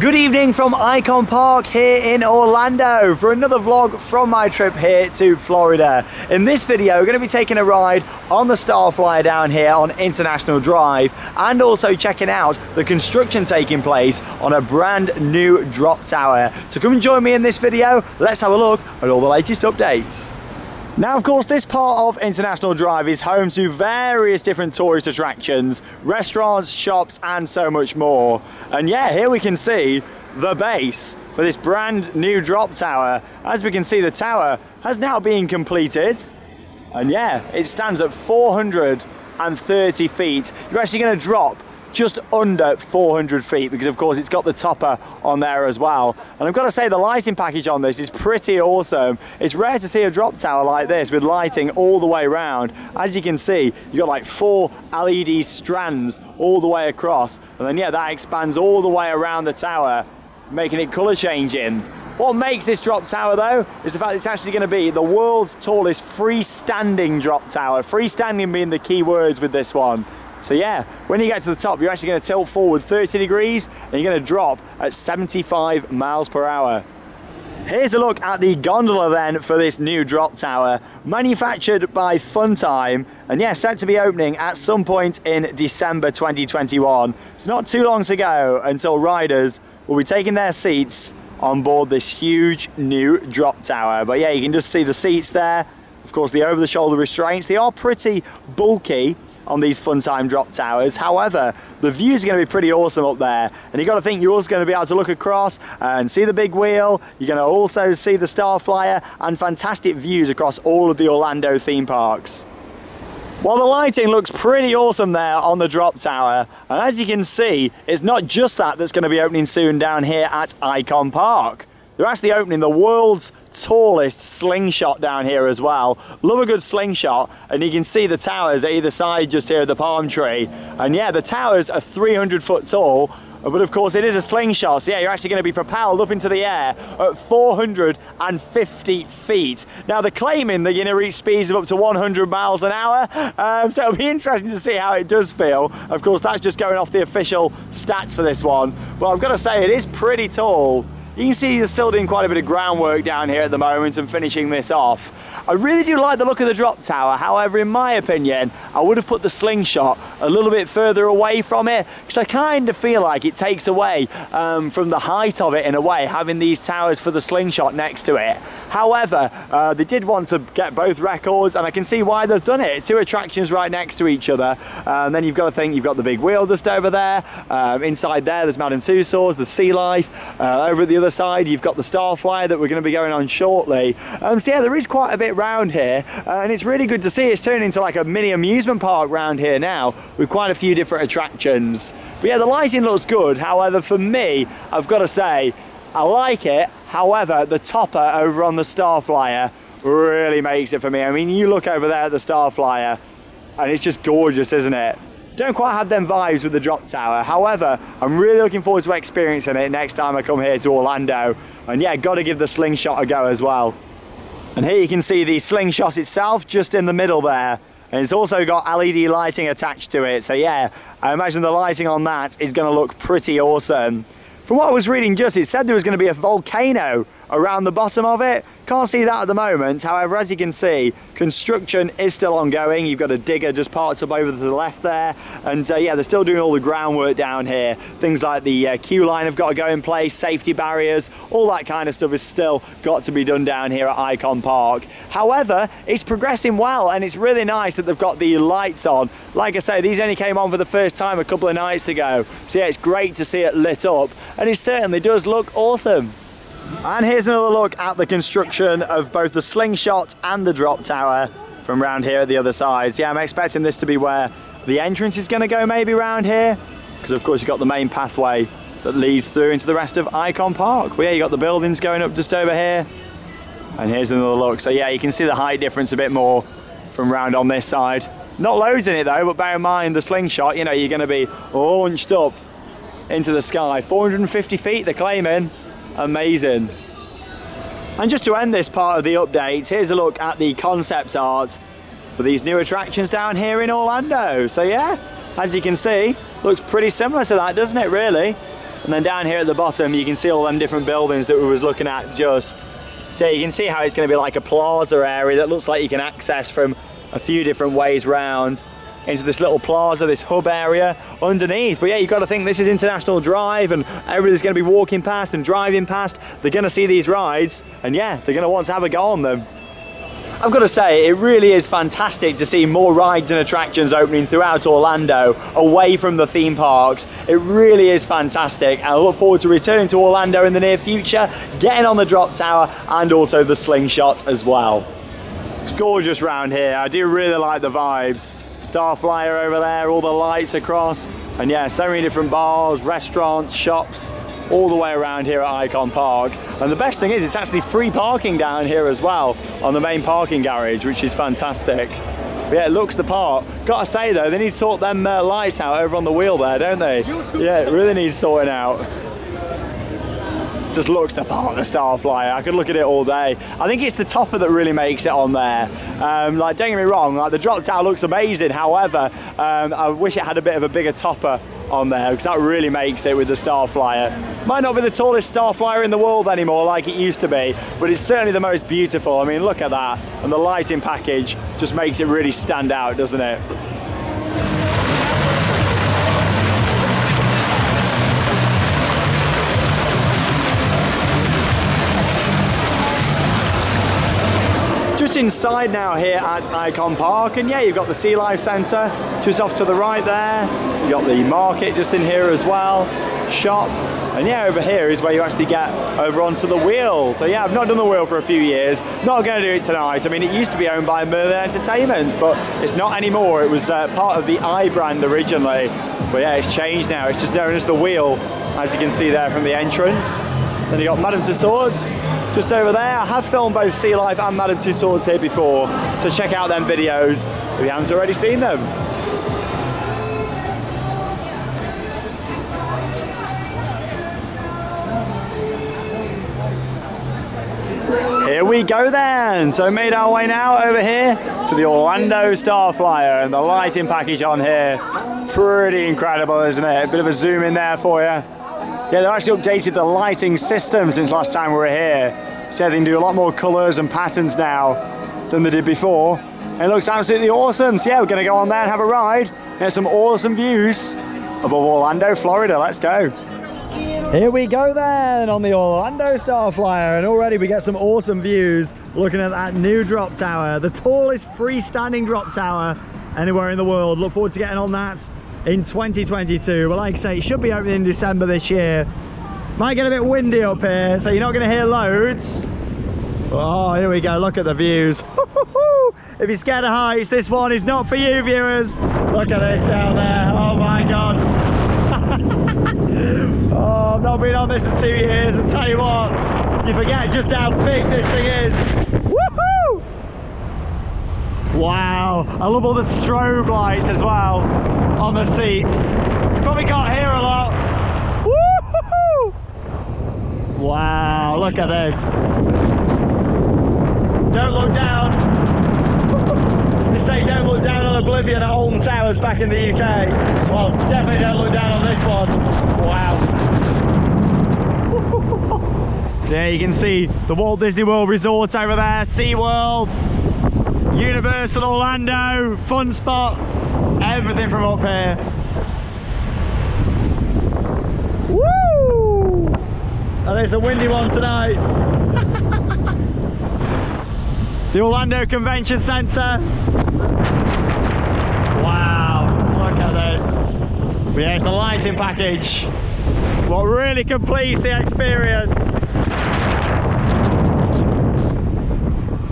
Good evening from Icon Park here in Orlando for another vlog from my trip here to Florida. In this video, we're going to be taking a ride on the Starflyer down here on International Drive and also checking out the construction taking place on a brand new drop tower. So come and join me in this video. Let's have a look at all the latest updates. Now, of course, this part of International Drive is home to various different tourist attractions, restaurants, shops, and so much more. And yeah, here we can see the base for this brand new drop tower. As we can see, the tower has now been completed. And yeah, it stands at 430 feet. You're actually going to drop just under 400 feet because of course it's got the topper on there as well. And I've got to say the lighting package on this is pretty awesome. It's rare to see a drop tower like this with lighting all the way around. As you can see, you've got like 4 LED strands all the way across, and then yeah, that expands all the way around the tower, making it color changing. What makes this drop tower though is the fact it's actually going to be the world's tallest freestanding drop tower. Freestanding being the key words with this one. So yeah, when you get to the top, you're actually going to tilt forward 30 degrees and you're going to drop at 75 miles per hour. Here's a look at the gondola then for this new drop tower, manufactured by Funtime, and yeah, set to be opening at some point in December 2021. It's not too long to go until riders will be taking their seats on board this huge new drop tower. But yeah, you can just see the seats there. Of course, the over-the-shoulder restraints, they are pretty bulky on these Funtime drop towers. However, the views are going to be pretty awesome up there, and you got to think you're also going to be able to look across and see the big wheel. You're going to also see the Starflyer and fantastic views across all of the Orlando theme parks. Well, the lighting looks pretty awesome there on the drop tower, and as you can see, it's not just that that's going to be opening soon down here at Icon Park. They're actually opening the world's tallest slingshot down here as well. Love a good slingshot, and you can see the towers at either side just here of the palm tree. And yeah, the towers are 300 foot tall, but of course it is a slingshot, so yeah, you're actually going to be propelled up into the air at 450 feet. Now they're claiming they're going to reach speeds of up to 100 miles an hour, so it'll be interesting to see how it does feel. Of course, that's just going off the official stats for this one, but I've got to say it is pretty tall. You can see they're still doing quite a bit of groundwork down here at the moment and finishing this off. I really do like the look of the drop tower. However, in my opinion, I would have put the slingshot a little bit further away from it, because I kind of feel like it takes away from the height of it in a way, having these towers for the slingshot next to it. However, they did want to get both records, and I can see why they've done it. 2 attractions right next to each other. And then you've got to think you've got the big wheel just over there. Inside there, there's Madame Tussauds, the Sea Life. Over at the other side, you've got the Starflyer that we're going to be going on shortly. So yeah, there is quite a bit round here, and it's really good to see it's turning into like a mini amusement park round here now with quite a few different attractions. But yeah, the lighting looks good. However, for me, I've got to say I like it. However, the topper over on the Starflyer really makes it for me. I mean, you look over there at the Starflyer and it's just gorgeous, isn't it? Don't quite have them vibes with the drop tower. However, I'm really looking forward to experiencing it next time I come here to Orlando. And yeah, got to give the slingshot a go as well. And here you can see the slingshot itself just in the middle there. And it's also got LED lighting attached to it. So yeah, I imagine the lighting on that is going to look pretty awesome. From what I was reading just, it said there was going to be a volcano around the bottom of it. Can't see that at the moment. However, as you can see, construction is still ongoing. You've got a digger just parked up over to the left there. And yeah, they're still doing all the groundwork down here. Things like the queue line have got to go in place, safety barriers, all that kind of stuff has still got to be done down here at Icon Park. However, it's progressing well, and it's really nice that they've got the lights on. Like I say, these only came on for the first time a couple of nights ago. So yeah, it's great to see it lit up, and it certainly does look awesome. And here's another look at the construction of both the slingshot and the drop tower from around here at the other side. So yeah, I'm expecting this to be where the entrance is going to go, maybe around here, because of course you've got the main pathway that leads through into the rest of Icon Park. But yeah, you've got the buildings going up just over here, and here's another look. So yeah, you can see the height difference a bit more from round on this side. Not loads in it though, but bear in mind the slingshot, you know, you're going to be launched up into the sky. 450 feet they're claiming. Amazing. And just to end this part of the update, here's a look at the concept art for these new attractions down here in Orlando. So yeah, as you can see, looks pretty similar to that, doesn't it really? And then down here at the bottom, you can see all them different buildings that we was looking at just. So you can see how it's going to be like a plaza area that looks like you can access from a few different ways round into this little plaza, this hub area underneath. But yeah, you've got to think this is International Drive and everybody's going to be walking past and driving past. They're going to see these rides and yeah, they're going to want to have a go on them. I've got to say, it really is fantastic to see more rides and attractions opening throughout Orlando, away from the theme parks. It really is fantastic, and I look forward to returning to Orlando in the near future, getting on the drop tower and also the slingshot as well. It's gorgeous round here. I do really like the vibes. Starflyer over there, all the lights across, and yeah, so many different bars, restaurants, shops, all the way around here at Icon Park. And the best thing is it's actually free parking down here as well on the main parking garage, which is fantastic. But yeah, it looks the part. Gotta say though, they need to sort them lights out over on the wheel there, don't they? Yeah, it really needs sorting out. Just looks the part, the Starflyer. I could look at it all day. I think it's the topper that really makes it on there. Like, don't get me wrong, like the drop tower looks amazing. However, I wish it had a bit of a bigger topper on there, because that really makes it with the Starflyer. Might not be the tallest Starflyer in the world anymore like it used to be, but it's certainly the most beautiful. I mean, look at that. And the lighting package just makes it really stand out, doesn't it? Just inside now here at Icon Park, and yeah, you've got the Sea Life Centre just off to the right there. You've got the market just in here as well, shop, and yeah, over here is where you actually get over onto the wheel. So yeah, I've not done the wheel for a few years, not going to do it tonight. I mean, it used to be owned by Merlin Entertainment, but it's not anymore. It was part of the I brand originally, but yeah, it's changed now. It's just known as the wheel, as you can see there from the entrance. Then you got Madame Tussauds just over there. I have filmed both Sea Life and Madame Tussauds here before, so check out them videos if you haven't already seen them. Here we go then. So made our way now over here to the Orlando Starflyer, and the lighting package on here, pretty incredible, isn't it? A bit of a zoom in there for you. Yeah, they've actually updated the lighting system since last time we were here. So they can do a lot more colours and patterns now than they did before. And it looks absolutely awesome. So yeah, we're going to go on there and have a ride. Get some awesome views above Orlando, Florida. Let's go. Here we go then on the Orlando Starflyer, and already we get some awesome views looking at that new drop tower, the tallest freestanding drop tower anywhere in the world. Look forward to getting on that in 2022, but like I say, it should be opening in December this year. Might get a bit windy up here, so you're not going to hear loads. Oh, here we go, look at the views. If you're scared of heights, this one is not for you, viewers. Look at this down there, oh my god. Oh, I've not been on this in 2 years, and tell you what, you forget just how big this thing is. Woohoo! Wow, I love all the strobe lights as well on the seats. Probably can't hear a lot. Woo-hoo-hoo! Wow, look at this. Don't look down. They say don't look down on Oblivion at Alton Towers back in the UK. Well, definitely don't look down on this one. Wow. So there you can see the Walt Disney World Resort over there, SeaWorld, Universal Orlando, Fun Spot, everything from up here. Woo! And it's a windy one tonight. The Orlando Convention Center. Wow, look at this. But yeah, it's the lighting package. What really completes the experience.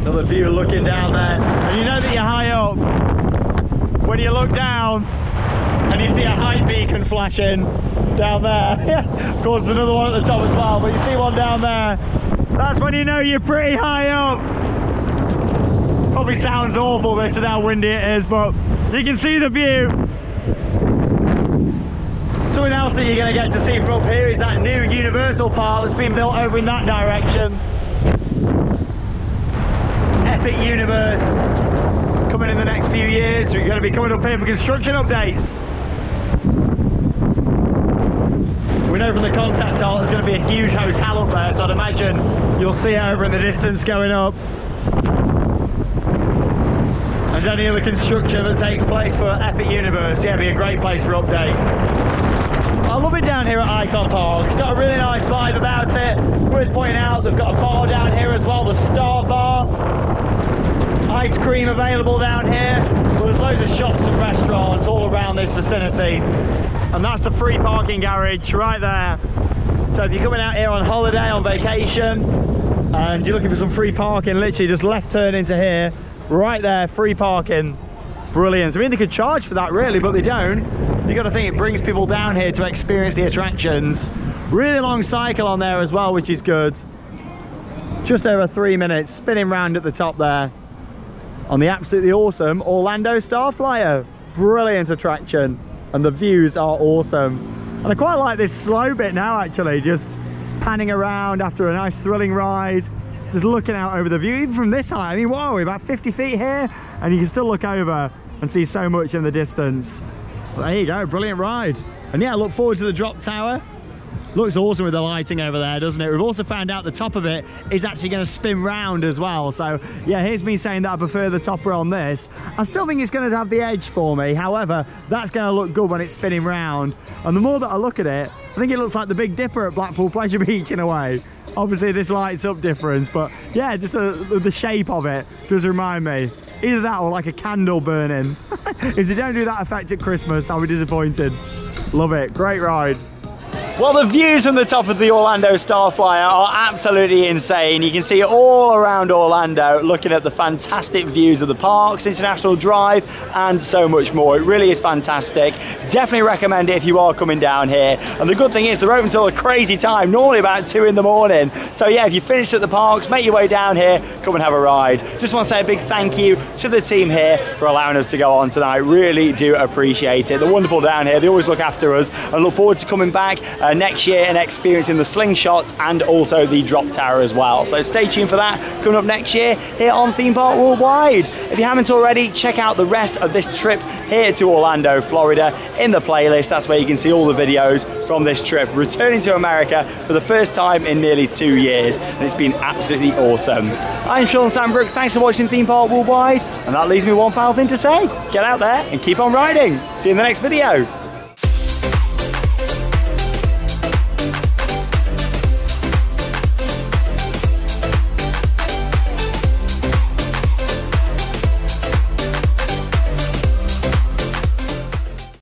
Another view looking down there, and you know that you're high up when you look down and you see a height beacon flashing down there. Of course there's another one at the top as well, but you see one down there, that's when you know you're pretty high up. Probably sounds awful this is how windy it is, but you can see the view. Something else that you're going to get to see from up here is that new Universal Park that's been built over in that direction. Epic Universe coming in the next few years. We're going to be coming up here for construction updates. We know from the concept art there's going to be a huge hotel up there, so I'd imagine you'll see it over in the distance going up. And any other construction that takes place for Epic Universe, yeah, it'd be a great place for updates. I love it down here at Icon Park. It's got a really nice vibe about it. Worth pointing out, they've got a bar down here as well, the Star Bar. Ice cream available down here. Well, there's loads of shops and restaurants all around this vicinity. And that's the free parking garage right there. So if you're coming out here on holiday, on vacation, and you're looking for some free parking, literally just left turn into here, right there, free parking. Brilliant. I mean, they could charge for that really, but they don't. You got to think it brings people down here to experience the attractions. Really long cycle on there as well, which is good. Just over 3 minutes, spinning round at the top there on the absolutely awesome Orlando Starflyer. Brilliant attraction, and the views are awesome. And I quite like this slow bit now, actually, just panning around after a nice thrilling ride, just looking out over the view, even from this height. I mean, whoa, we're about 50 feet here, and you can still look over and see so much in the distance. But there you go, brilliant ride. And yeah, I look forward to the drop tower. Looks awesome with the lighting over there, doesn't it? We've also found out the top of it is actually going to spin round as well. So yeah, here's me saying that I prefer the topper on this. I still think it's going to have the edge for me. However, that's going to look good when it's spinning round. And the more that I look at it, I think it looks like the Big Dipper at Blackpool Pleasure Beach in a way. Obviously this lights up difference, but yeah, just the shape of it does remind me. Either that or like a candle burning. If they don't do that effect at Christmas, I'll be disappointed. Love it, great ride. Well, the views from the top of the Orlando Starflyer are absolutely insane. You can see all around Orlando, looking at the fantastic views of the parks, International Drive, and so much more. It really is fantastic. Definitely recommend it if you are coming down here. And the good thing is they're open until a crazy time, normally about 2 in the morning. So yeah, if you finished at the parks, make your way down here, come and have a ride. Just want to say a big thank you to the team here for allowing us to go on tonight. Really do appreciate it. They're wonderful down here. They always look after us, and look forward to coming back next year and experiencing the slingshot and also the drop tower as well. So stay tuned for that coming up next year here on Theme Park Worldwide. If you haven't already, check out the rest of this trip here to Orlando, Florida in the playlist. That's where you can see all the videos from this trip, returning to America for the first time in nearly 2 years, and it's been absolutely awesome. I'm Sean Sandbrook, thanks for watching Theme Park Worldwide, and that leaves me one final thing to say: get out there and keep on riding. See you in the next video.